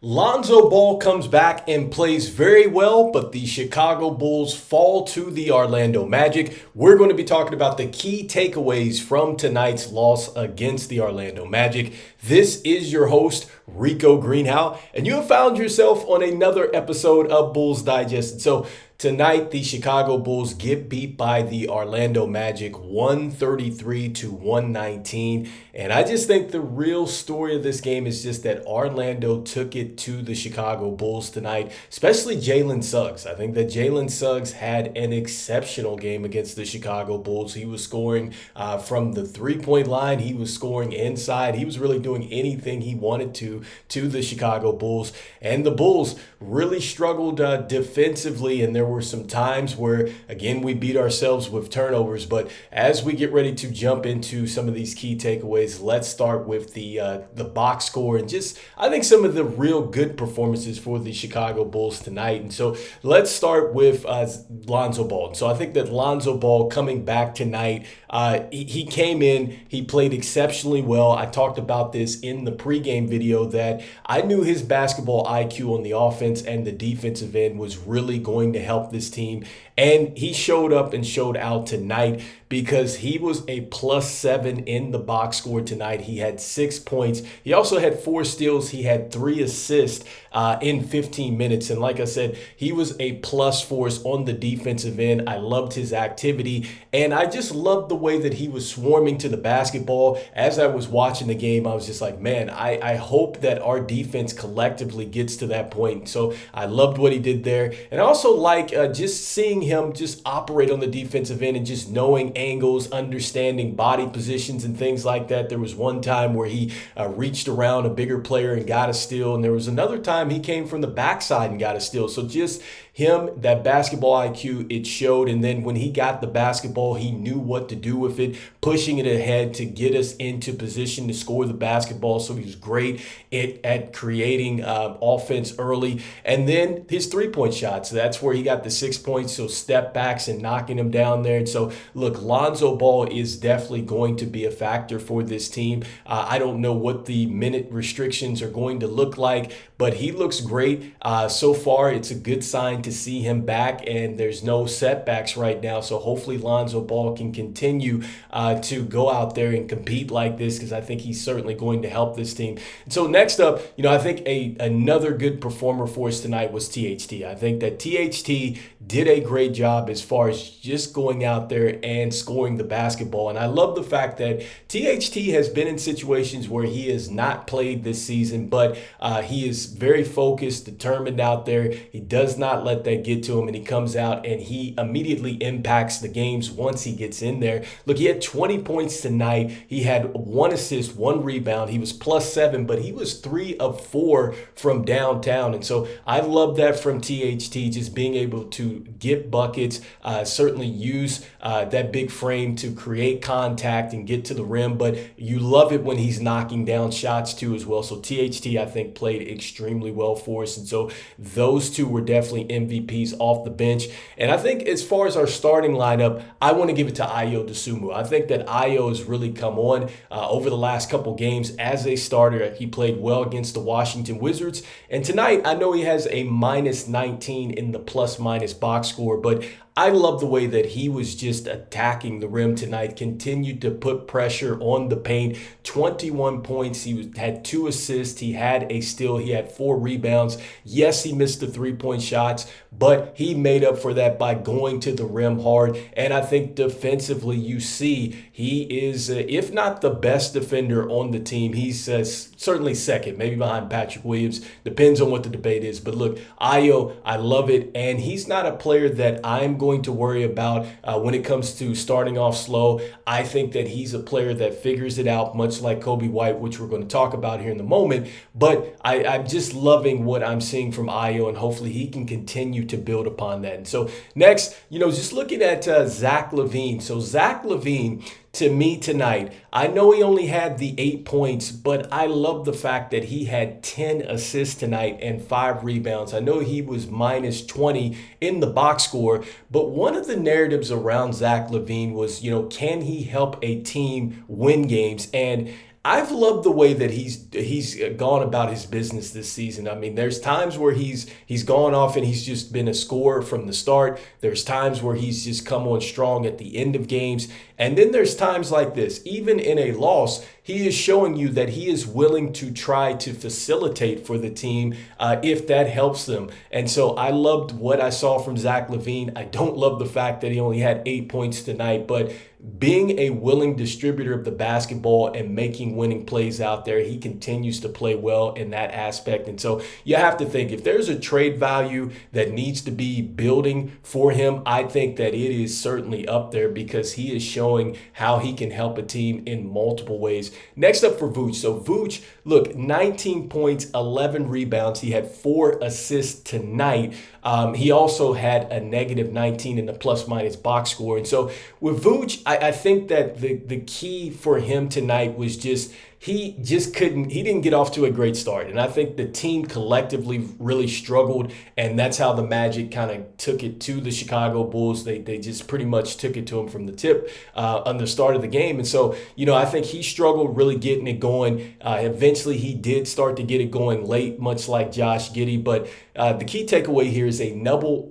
Lonzo Ball comes back and plays very well, but the Chicago Bulls fall to the Orlando Magic. We're going to be talking about the key takeaways from tonight's loss against the Orlando Magic. This is your host, Rico Greenhowe, and you have found yourself on another episode of Bulls Digest. So tonight, the Chicago Bulls get beat by the Orlando Magic 133-119. And I just think the real story of this game is just that Orlando took it to the Chicago Bulls tonight, especially Jalen Suggs. I think that Jalen Suggs had an exceptional game against the Chicago Bulls. He was scoring from the three-point line. He was scoring inside. He was really doing anything he wanted to the Chicago Bulls. And the Bulls really struggled defensively, and there were some times where, again, we beat ourselves with turnovers. But as we get ready to jump into some of these key takeaways, let's start with the box score and just, I think, some of the real good performances for the Chicago Bulls tonight. And so let's start with Lonzo Ball. So I think that Lonzo Ball coming back tonight, he came in, he played exceptionally well. I talked about this in the pregame video that I knew his basketball IQ on the offense and the defensive end was really going to help this team. And he showed up and showed out tonight because he was a +7 in the box score tonight. He had 6 points. He also had 4 steals. He had 3 assists in 15 minutes. And like I said, he was a plus for us on the defensive end. I loved his activity. And I just loved the way that he was swarming to the basketball. As I was watching the game, I was just like, man, I hope that our defense collectively gets to that point. So I loved what he did there. And I also like just seeing him just operate on the defensive end and just knowing angles, understanding body positions and things like that. There was one time where he reached around a bigger player and got a steal. And there was another time he came from the backside and got a steal. So just him, that basketball IQ, it showed. And then when he got the basketball, he knew what to do with it, pushing it ahead to get us into position to score the basketball. So he was great at creating offense early. And then his three-point shots, that's where he got the 6 points. So step backs and knocking him down there. And so, look, Lonzo Ball is definitely going to be a factor for this team. I don't know what the minute restrictions are going to look like, but he looks great. So far, it's a good sign to see him back, and there's no setbacks right now. So hopefully Lonzo Ball can continue to go out there and compete like this, because I think he's certainly going to help this team. And so next up, I think another good performer for us tonight was THT. I think that THT did a great job as far as just going out there and scoring the basketball. And I love the fact that THT has been in situations where he has not played this season, but he is very focused, determined out there. He does not let that get to him, and he comes out and he immediately impacts the games once he gets in there. Look, he had 20 points tonight. He had 1 assist, 1 rebound. He was +7, but he was 3 of 4 from downtown. And so I love that from THT, just being able to get buckets, certainly use that big frame to create contact and get to the rim, but you love it when he's knocking down shots too as well. So THT, I think, played extremely well for us. And so those two were definitely MVPs off the bench. And I think as far as our starting lineup, I want to give it to Ayo Dosunmu. I think that Ayo has really come on over the last couple games as a starter. He played well against the Washington Wizards. And tonight, I know he has a -19 in the plus-minus box score, but I love the way that he was just attacking the rim tonight, continued to put pressure on the paint. 21 points, had 2 assists, he had a steal, he had 4 rebounds. Yes, he missed the three-point shots, but he made up for that by going to the rim hard. And I think defensively, you see, he is, if not the best defender on the team, he's certainly second, maybe behind Patrick Williams. Depends on what the debate is. But look, Ayo, I love it. And he's not a player that I'm going to worry about when it comes to starting off slow. I think that he's a player that figures it out, much like Coby White, which we're going to talk about here in a moment. But I'm just loving what I'm seeing from Ayo, and hopefully he can continue to build upon that. And so next, just looking at Zach LaVine. So Zach LaVine, to me tonight, I know he only had the 8 points, but I love the fact that he had 10 assists tonight and 5 rebounds. I know he was -20 in the box score, but one of the narratives around Zach LaVine was, can he help a team win games? And I've loved the way that he's gone about his business this season. I mean, there's times where he's gone off and he's just been a scorer from the start. There's times where he's just come on strong at the end of games. And then there's times like this, even in a loss, he is showing you that he is willing to try to facilitate for the team if that helps them. And so I loved what I saw from Zach LaVine. I don't love the fact that he only had 8 points tonight, but being a willing distributor of the basketball and making winning plays out there, he continues to play well in that aspect. And so you have to think, if there's a trade value that needs to be building for him, I think that it is certainly up there because he is showing how he can help a team in multiple ways. Next up for Vooch. So Vooch, look, 19 points, 11 rebounds. He had 4 assists tonight. He also had a negative 19 in the plus-minus box score. And so with Vooch, I think that the key for him tonight was he didn't get off to a great start. And I think the team collectively really struggled, and that's how the Magic kind of took it to the Chicago Bulls. They just pretty much took it to him from the tip on the start of the game. And so, I think he struggled really getting it going. Eventually, he did start to get it going late, much like Josh Giddey. But the key takeaway here is another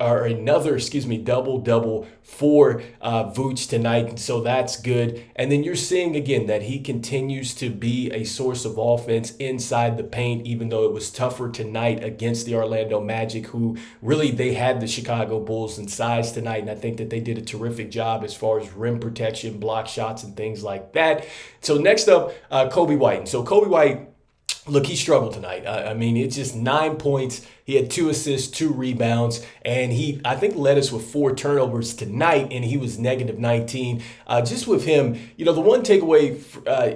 double-double for Vooch tonight. And so that's good. And then you're seeing, again, that he continues to be a source of offense inside the paint, even though it was tougher tonight against the Orlando Magic, who really they had the Chicago Bulls in size tonight. And I think that they did a terrific job as far as rim protection, block shots, and things like that. So next up, Coby White. And so Coby White, look, he struggled tonight. I mean, it's just 9 points. He had 2 assists, 2 rebounds, and he, I think, led us with 4 turnovers tonight, and he was negative 19. Just with him, the one takeaway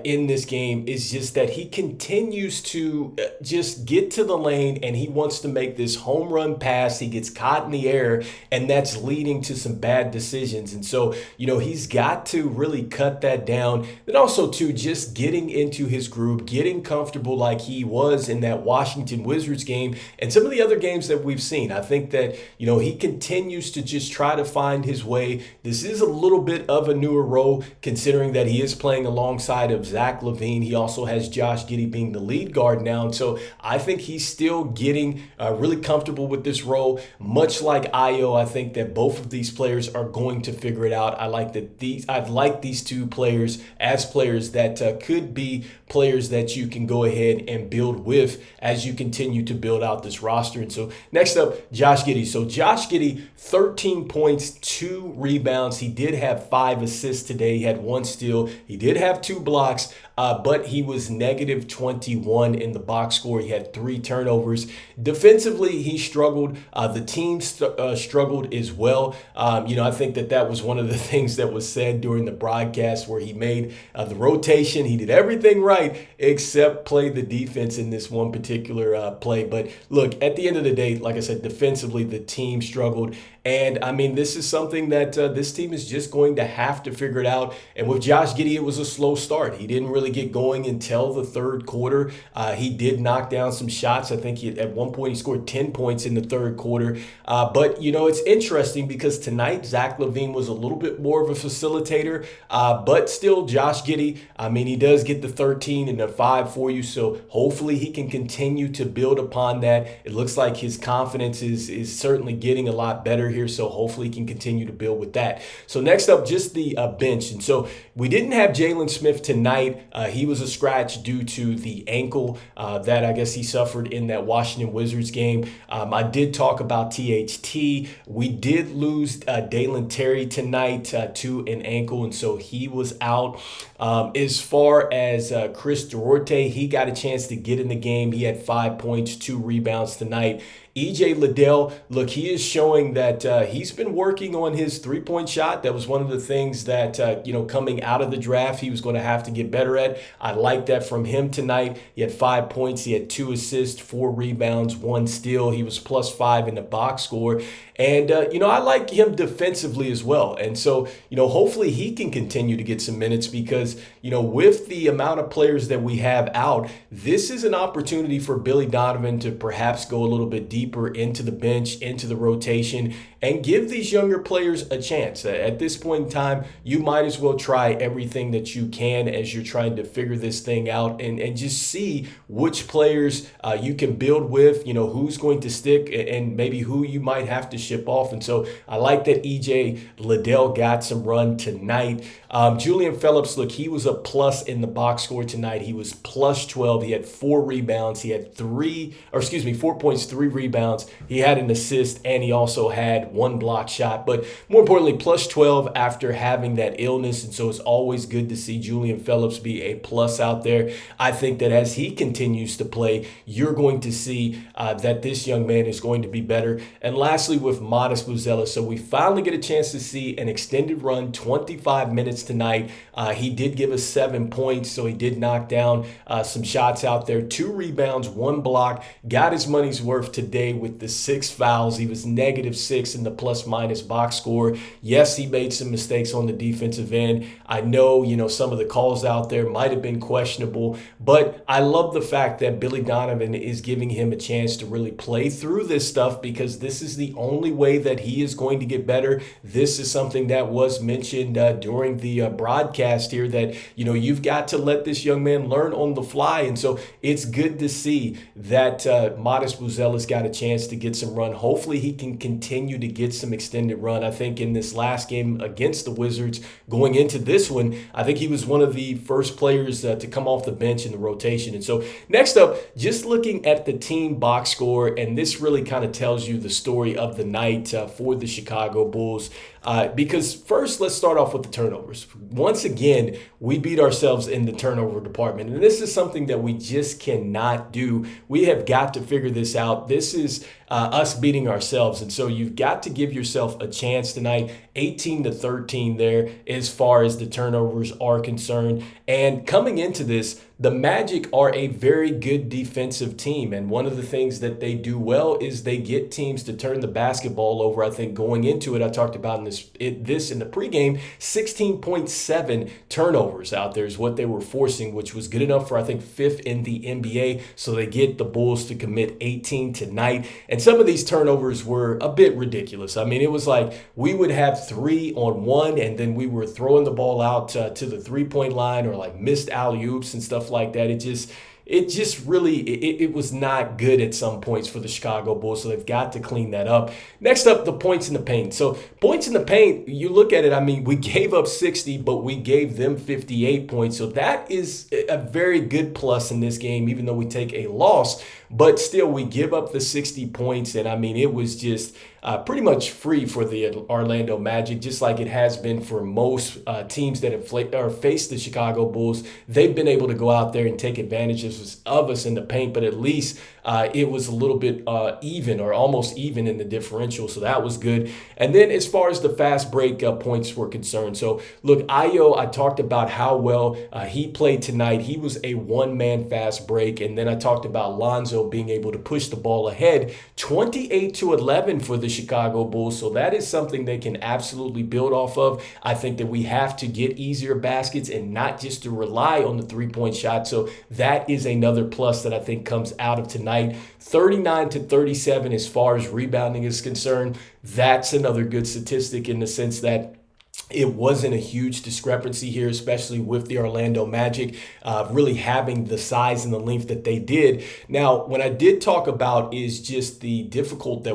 in this game is just that he continues to just get to the lane, and he wants to make this home run pass. He gets caught in the air, and that's leading to some bad decisions. And so, he's got to really cut that down. And also, too, just getting into his groove, getting comfortable like he was in that Washington Wizards game, and some of the other games that we've seen. I think that, he continues to just try to find his way. This is a little bit of a newer role, considering that he is playing alongside of Zach LaVine. He also has Josh Giddey being the lead guard now. And so I think he's still getting really comfortable with this role. Much like Io, I think that both of these players are going to figure it out. I like these two players as players that could be players that you can go ahead and build with as you continue to build out this roster. And so next up, Josh Giddey. So Josh Giddey, 13 points, 2 rebounds. He did have 5 assists today. He had 1 steal. He did have 2 blocks, but he was negative 21 in the box score. He had 3 turnovers. Defensively, he struggled. The team struggled as well. I think that was one of the things that was said during the broadcast where he made the rotation. He did everything right except play the defense in this one particular play. But look, at the end of the day, like I said, defensively, the team struggled. And I mean, this is something that this team is just going to have to figure it out. And with Josh Giddey, it was a slow start. He didn't really get going until the third quarter. He did knock down some shots. I think at one point he scored 10 points in the third quarter. But, it's interesting because tonight Zach LaVine was a little bit more of a facilitator. But still, Josh Giddey, I mean, he does get the 13 and the 5 for you. So hopefully he can continue to build upon that. It looks like his confidence is certainly getting a lot better here, so hopefully he can continue to build with that. So next up, just the bench. And so we didn't have Jalen Smith tonight. He was a scratch due to the ankle that I guess he suffered in that Washington Wizards game. I did talk about THT. We did lose Dalen Terry tonight to an ankle, and so he was out. As far as Chris Duarte, he got a chance to get in the game. He had 5 points, 2 rebounds tonight. EJ Liddell, look, he is showing that he's been working on his three-point shot. That was one of the things that, coming out of the draft, he was going to have to get better at. I like that from him tonight. He had 5 points. He had 2 assists, 4 rebounds, 1 steal. He was +5 in the box score. And, I like him defensively as well. And so, hopefully he can continue to get some minutes because, with the amount of players that we have out, this is an opportunity for Billy Donovan to perhaps go a little bit deeper into the bench, into the rotation, and give these younger players a chance. At this point in time, you might as well try everything that you can as you're trying to figure this thing out and just see which players you can build with, who's going to stick and maybe who you might have to ship off. And so I like that EJ Liddell got some run tonight. Julian Phillips, look, he was a plus in the box score tonight. He was plus 12. He had 4 rebounds. He had 4 points, 3 rebounds. He had an assist, and he also had 1 block shot. But more importantly, plus 12 after having that illness. And so it's always good to see Julian Phillips be a plus out there. I think that as he continues to play, you're going to see that this young man is going to be better. And lastly, with Modest Buzelis, so we finally get a chance to see an extended run, 25 minutes tonight. He did give us 7 points, so he did knock down some shots out there. 2 rebounds, 1 block. Got his money's worth today with the 6 fouls. He was -6 in the plus-minus box score. Yes, he made some mistakes on the defensive end. I know, some of the calls out there might have been questionable, but I love the fact that Billy Donovan is giving him a chance to really play through this stuff, because this is the only way that he is going to get better. This is something that was mentioned during the broadcast here, that, you've got to let this young man learn on the fly. And so it's good to see that Modest Buzelis got a chance to get some run. Hopefully he can continue to get some extended run. I think in this last game against the Wizards, going into this one, I think he was one of the first players to come off the bench in the rotation. And so next up, just looking at the team box score, and this really kind of tells you the story of the night for the Chicago Bulls. Because first, let's start off with the turnovers. Once again, we beat ourselves in the turnover department. And this is something that we just cannot do. We have got to figure this out. This is us beating ourselves. And so you've got to give yourself a chance tonight. 18-13 there as far as the turnovers are concerned. And coming into this, the Magic are a very good defensive team. And one of the things that they do well is they get teams to turn the basketball over. I think going into it, I talked about this in the pregame, 16.7 turnovers out there is what they were forcing, which was good enough for, I think, 5th in the NBA. So they get the Bulls to commit 18 tonight. And some of these turnovers were a bit ridiculous. I mean, it was like we would have 3-on-1, and then we were throwing the ball out to the 3-point line, or like missed alley-oops and stuff like that. It just really, it was not good at some points for the Chicago Bulls, so they've got to clean that up. Next up, the points in the paint. So points in the paint, you look at it, I mean, we gave up 60, but we gave them 58 points. So that is a very good plus in this game, even though we take a loss. But still, we give up the 60 points, and I mean, it was just pretty much free for the Orlando Magic, just like it has been for most teams that have faced the Chicago Bulls. They've been able to go out there and take advantage of us in the paint, but at least it was a little bit even, or almost even, in the differential, so that was good. And then as far as the fast break points were concerned, so look, Ayo, I talked about how well he played tonight. He was a one-man fast break, and then I talked about Lonzo being able to push the ball ahead, 28-11 for the Chicago Bulls, so that is something they can absolutely build off of. I think that we have to get easier baskets and not just to rely on the 3-point shot, so that is another plus that I think comes out of tonight. 39-37 as far as rebounding is concerned. That's another good statistic in the sense that it wasn't a huge discrepancy here, especially with the Orlando Magic really having the size and the length that they did. Now, what I did talk about is just the difficult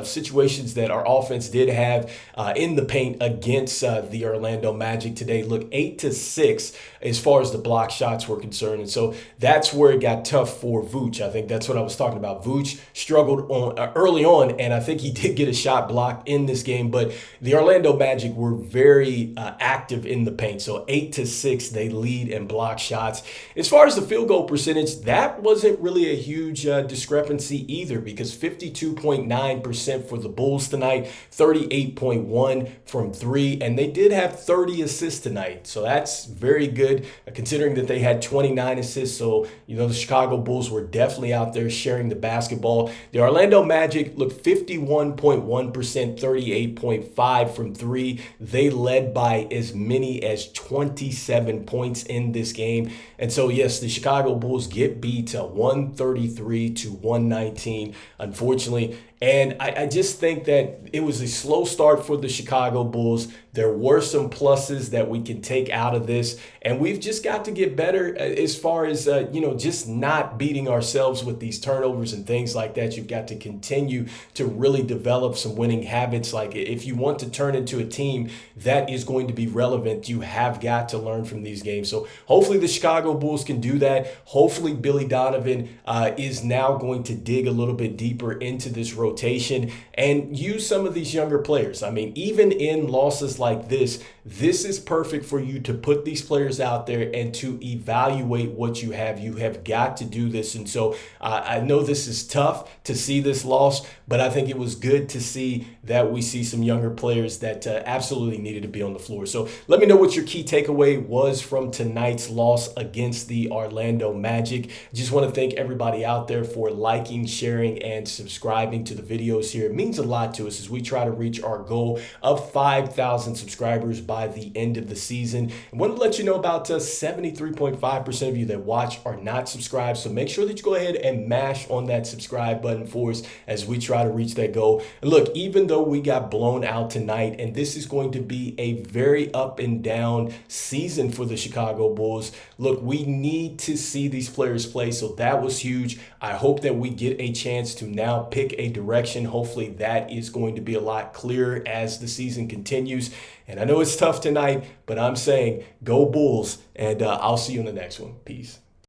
situations that our offense did have in the paint against the Orlando Magic today. Look, 8-6 as far as the block shots were concerned. And so that's where it got tough for Vooch. I think that's what I was talking about. Vooch struggled early on, and I think he did get a shot blocked in this game, but the Orlando Magic were very active in the paint. So 8-6, they lead in block shots. As far as the field goal percentage, that wasn't really a huge discrepancy either, because 52.9% for the Bulls tonight, 38.1 from 3, and they did have 30 assists tonight. So that's very good considering that they had 29 assists. So, the Chicago Bulls were definitely out there sharing the basketball. The Orlando Magic looked 51.1%, 38.5 from 3. three. They led by as many as 27 points in this game. And so, yes, the Chicago Bulls get beat to 133-119, unfortunately. And I just think that it was a slow start for the Chicago Bulls. There were some pluses that we can take out of this. And we've just got to get better as far as, just not beating ourselves with these turnovers and things like that. You've got to continue to really develop some winning habits. Like if you want to turn into a team that is going to be relevant, you have got to learn from these games. So hopefully the Chicago Bulls can do that. Hopefully Billy Donovan is now going to dig a little bit deeper into this rotation and use some of these younger players. I mean, even in losses like this is perfect for you to put these players out there and to evaluate what you have. You have got to do this. And so I know this is tough to see this loss, but I think it was good to see that we see some younger players that absolutely needed to be on the floor. So let me know what your key takeaway was from tonight's loss against the Orlando Magic. I just want to thank everybody out there for liking, sharing, and subscribing to the videos here. It means a lot to us as we try to reach our goal of 5,000 subscribers by the end of the season. I want to let you know about 73.5% of you that watch are not subscribed. So make sure that you go ahead and mash on that subscribe button for us as we try to reach that goal. And look, even though we got blown out tonight, and this is going to be a very up and down season for the Chicago Bulls, look, we need to see these players play. So that was huge. I hope that we get a chance to now pick a direction. Hopefully that is going to be a lot clearer as the season continues. And I know it's tough tonight, but I'm saying go Bulls, and I'll see you in the next one. Peace.